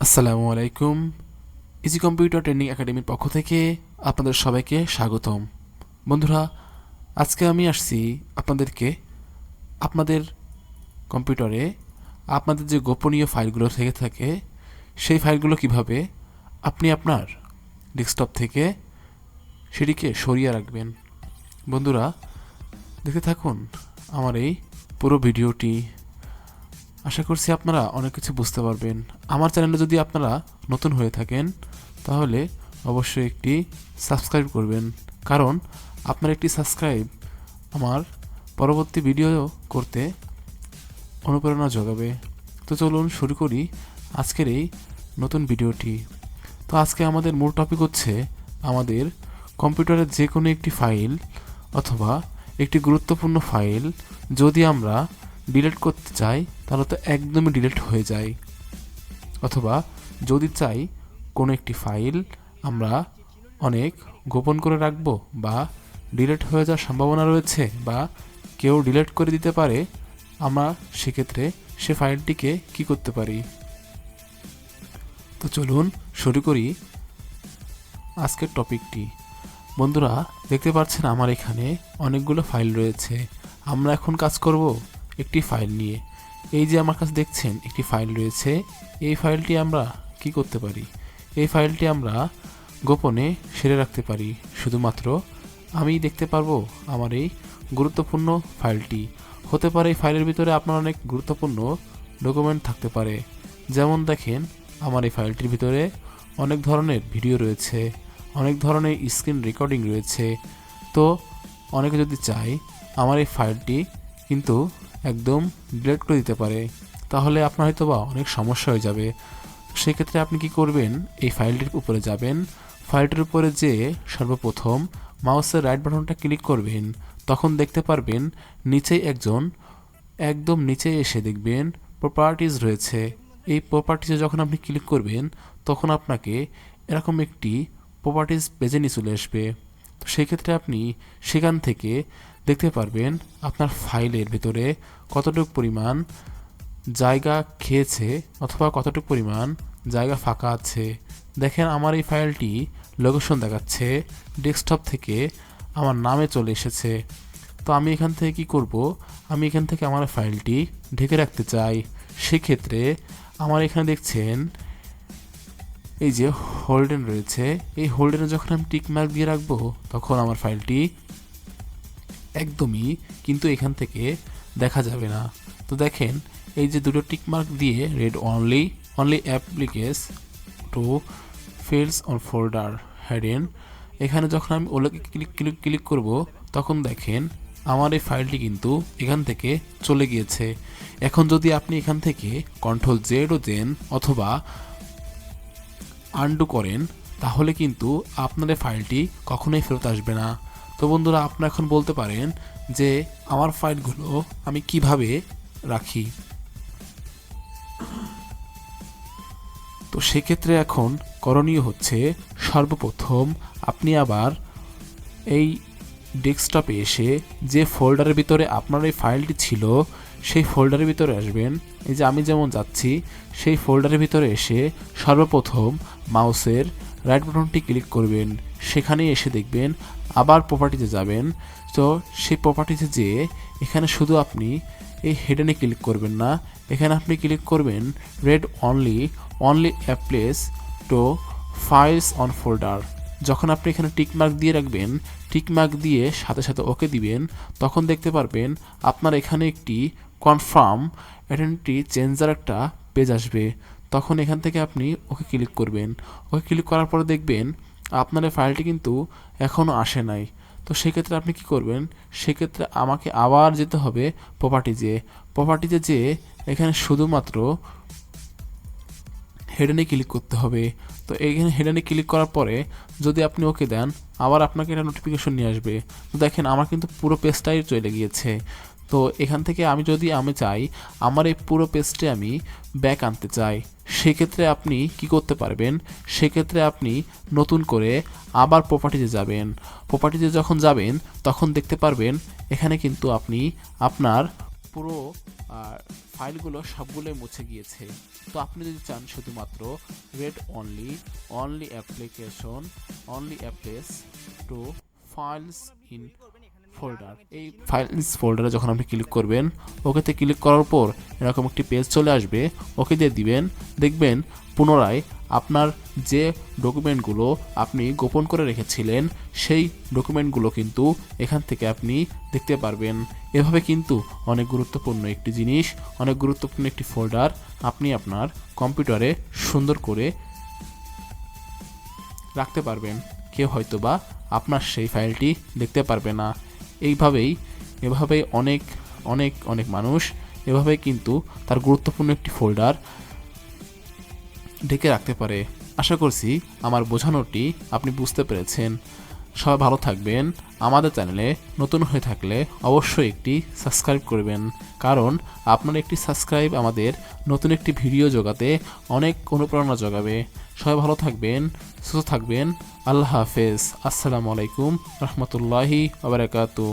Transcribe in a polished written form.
আসসালামু আলাইকুম। Easy computer training একাডেমির পক্ষ থেকে আপনাদের সবাইকে স্বাগতম। বন্ধুরা, আজকে আমি আসছি আপনাদেরকে আপনাদের কম্পিউটারে আপনাদের যে গোপনীয় ফাইলগুলো থেকে থাকে সেই ফাইলগুলো কিভাবে আপনি আপনার ডেস্কটপ থেকে সেটিকে সরিয়ে রাখবেন। বন্ধুরা, দেখতে থাকুন আমার এই পুরো ভিডিওটি। আশা করছি আপনারা অনেক কিছু বুঝতে পারবেন। আমার চ্যানেলে যদি আপনারা নতুন হয়ে থাকেন তাহলে অবশ্যই একটি সাবস্ক্রাইব করবেন, কারণ আপনার একটি সাবস্ক্রাইব আমার পরবর্তী ভিডিও করতে অনুপ্রেরণা যোগাবে। তো চলুন শুরু করি আজকের এই নতুন ভিডিওটি। তো আজকে আমাদের মূল টপিক হচ্ছে আমাদের কম্পিউটারের যে কোনো একটি ফাইল অথবা একটি গুরুত্বপূর্ণ ফাইল যদি আমরা ডিলিট করতে চাই তাহলে তো একদমই ডিলিট হয়ে যায়, অথবা যদি চাই কোনো একটি ফাইল আমরা অনেক গোপন করে রাখবো বা ডিলিট হয়ে যাওয়ার সম্ভাবনা রয়েছে বা কেউ ডিলিট করে দিতে পারে, আমরা সেক্ষেত্রে সে ফাইলটিকে কি করতে পারি। তো চলুন শুরু করি আজকের টপিকটি। বন্ধুরা, দেখতে পাচ্ছেন আমার এখানে অনেকগুলো ফাইল রয়েছে। আমরা এখন কাজ করব একটি ফাইল নিয়ে। এই যে আমার কাছে দেখছেন একটি ফাইল রয়েছে, এই ফাইলটি আমরা কি করতে পারি? এই ফাইলটি আমরা গোপনে সেরে রাখতে পারি। শুধুমাত্র আমি দেখতে পারবো আমার এই গুরুত্বপূর্ণ ফাইলটি। হতে পারে এই ফাইলের ভিতরে আপনার অনেক গুরুত্বপূর্ণ ডকুমেন্ট থাকতে পারে। যেমন দেখেন, আমার এই ফাইলটির ভিতরে অনেক ধরনের ভিডিও রয়েছে, অনেক ধরনের স্ক্রিন রেকর্ডিং রয়েছে। তো অনেকে যদি চায় আমার এই ফাইলটি কিন্তু একদম ডিলিট করে দিতে পারে, তাহলে আপনার হয়তো বা অনেক সমস্যা হয়ে যাবে। সেক্ষেত্রে আপনি কি করবেন? এই ফাইলটির উপরে যাবেন, ফাইলটির উপরে যেয়ে সর্বপ্রথম মাউসের রাইট বাটনটা ক্লিক করবেন। তখন দেখতে পারবেন নিচেই একদম নিচে এসে দেখবেন প্রপার্টিজ রয়েছে। এই প্রপার্টিজে যখন আপনি ক্লিক করবেন তখন আপনাকে এরকম একটি প্রপার্টিজ পেজে নিয়ে চলে আসবে। তো সেই ক্ষেত্রে আপনি সেখান থেকে দেখতে পারবেন আপনার ফাইলের ভিতরে কতটুকু পরিমাণ জায়গা খেয়েছে অথবা কতটুকু পরিমাণ জায়গা ফাঁকা আছে। দেখেন আমার এই ফাইলটি লোকেশন দেখাচ্ছে ডেস্কটপ থেকে আমার নামে চলে এসেছে। তো আমি এখান থেকে কি করব? আমি এখান থেকে আমার ফাইলটি ঢেকে রাখতে চাই। সেক্ষেত্রে আমার এখানে দেখছেন এই যে হোল্ডেন রয়েছে, এই হোল্ডেনে যখন আমি টিক মার্ক দিয়ে রাখবো তখন আমার ফাইলটি একদমই কিন্তু এখান থেকে দেখা যাবে না। তো দেখেন এই যে দুটো টিক মার্ক দিয়ে read only applies to fields on folder hidden, এখানে যখন আমি ওলাকে ক্লিক করব তখন দেখেন আমার এই ফাইলটি কিন্তু এখান থেকে চলে গিয়েছে। এখন যদি আপনি এখান থেকে কন্ট্রোল জেড ও দেন অথবা আনডু করেন তাহলে কিন্তু আপনার এই ফাইলটি কখনোই ফেরত আসবে না। তো বন্ধুরা, আপনারা এখন বলতে পারেন যে আমার ফাইলগুলো আমি কিভাবে রাখি। তো সেক্ষেত্রে এখন করণীয় হচ্ছে সর্বপ্রথম আপনি আবার এই ডেস্কটপে এসে যে ফোল্ডারের ভিতরে আপনার এই ফাইলটি ছিল সেই ফোল্ডারের ভিতরে আসবেন। এই যে আমি যেমন যাচ্ছি সেই ফোল্ডারের ভিতরে এসে সর্বপ্রথম মাউসের রাইট বাটনটি ক্লিক করবেন। সেখানে এসে দেখবেন আবার প্রপার্টিতে যাবেন। তো সেই প্রপার্টিতে যেয়ে এখানে শুধু আপনি এই হেডেনে ক্লিক করবেন না, এখানে আপনি ক্লিক করবেন read only applies to files on folder. যখন আপনি এখানে টিকমার্ক দিয়ে রাখবেন, টিকমার্ক দিয়ে সাথে সাথে ওকে দিবেন, তখন দেখতে পারবেন আপনার এখানে একটি কনফার্ম আইডেন্টিটি চেঞ্জার একটা পেজ আসবে। তখন এখান থেকে আপনি ওকে ক্লিক করবেন। ওকে ক্লিক করার পরে দেখবেন আপনার এই ফাইলটি কিন্তু এখনও আসে নাই। তো সেক্ষেত্রে আপনি কি করবেন? সেক্ষেত্রে আমাকে আবার যেতে হবে প্রপার্টিতে যেয়ে এখানে শুধুমাত্র হেডেনে ক্লিক করতে হবে। তো এইখানে হেডেনে ক্লিক করার পরে যদি আপনি ওকে দেন আবার আপনাকে একটা নোটিফিকেশন নিয়ে আসবে। তো দেখেন আমার কিন্তু পুরো পেজটাই চলে গিয়েছে। তো এখান থেকে আমি চাই আমার এই পুরো পেজটি আমি ব্যাক আনতে চাই, সেক্ষেত্রে আপনি কি করতে পারবেন? সেক্ষেত্রে আপনি নতুন করে আবার প্রপার্টিতে যাবেন। প্রপার্টিতে যখন যাবেন তখন দেখতে পারবেন এখানে কিন্তু আপনি আপনার পুরো আর ফাইলগুলো সবগুলোই মুছে গিয়েছে। তো আপনি যদি চান শুধুমাত্র read only application only applies to files in folder, এই ফাইলস ফোল্ডারে যখন আপনি ক্লিক করবেন, ওকেতে ক্লিক করার পর এরকম একটি পেজ চলে আসবে, ওকে দিয়ে দিবেন। দেখবেন পুনরায় আপনার যে ডকুমেন্টগুলো আপনি গোপন করে রেখেছিলেন সেই ডকুমেন্টগুলো কিন্তু এখান থেকে আপনি দেখতে পারবেন। এভাবে কিন্তু অনেক গুরুত্বপূর্ণ একটি জিনিস, অনেক গুরুত্বপূর্ণ একটি ফোল্ডার আপনি আপনার কম্পিউটারে সুন্দর করে রাখতে পারবেন। কেউ হয়তোবা আপনার সেই ফাইলটি দেখতে পারবে না। এভাবেই অনেক অনেক অনেক মানুষ এভাবেই কিন্তু তার গুরুত্বপূর্ণ একটি ফোল্ডার ঢেকে রাখতে পারে। আশা করছি আমার বোঝানোটি আপনি বুঝতে পেরেছেন। সবাই ভালো থাকবেন। আমাদের চ্যানেলে নতুন হয়ে থাকলে অবশ্যই একটি সাবস্ক্রাইব করবেন, কারণ আপনার একটি সাবস্ক্রাইব আমাদের নতুন একটি ভিডিও জোগাতে অনেক অনুপ্রেরণা যোগাবে। সবাই ভালো থাকবেন, সুস্থ থাকবেন। আল্লাহ হাফেজ। আসসালামু আলাইকুম রহমতুল্লাহি ওয়া বারাকাতুহু।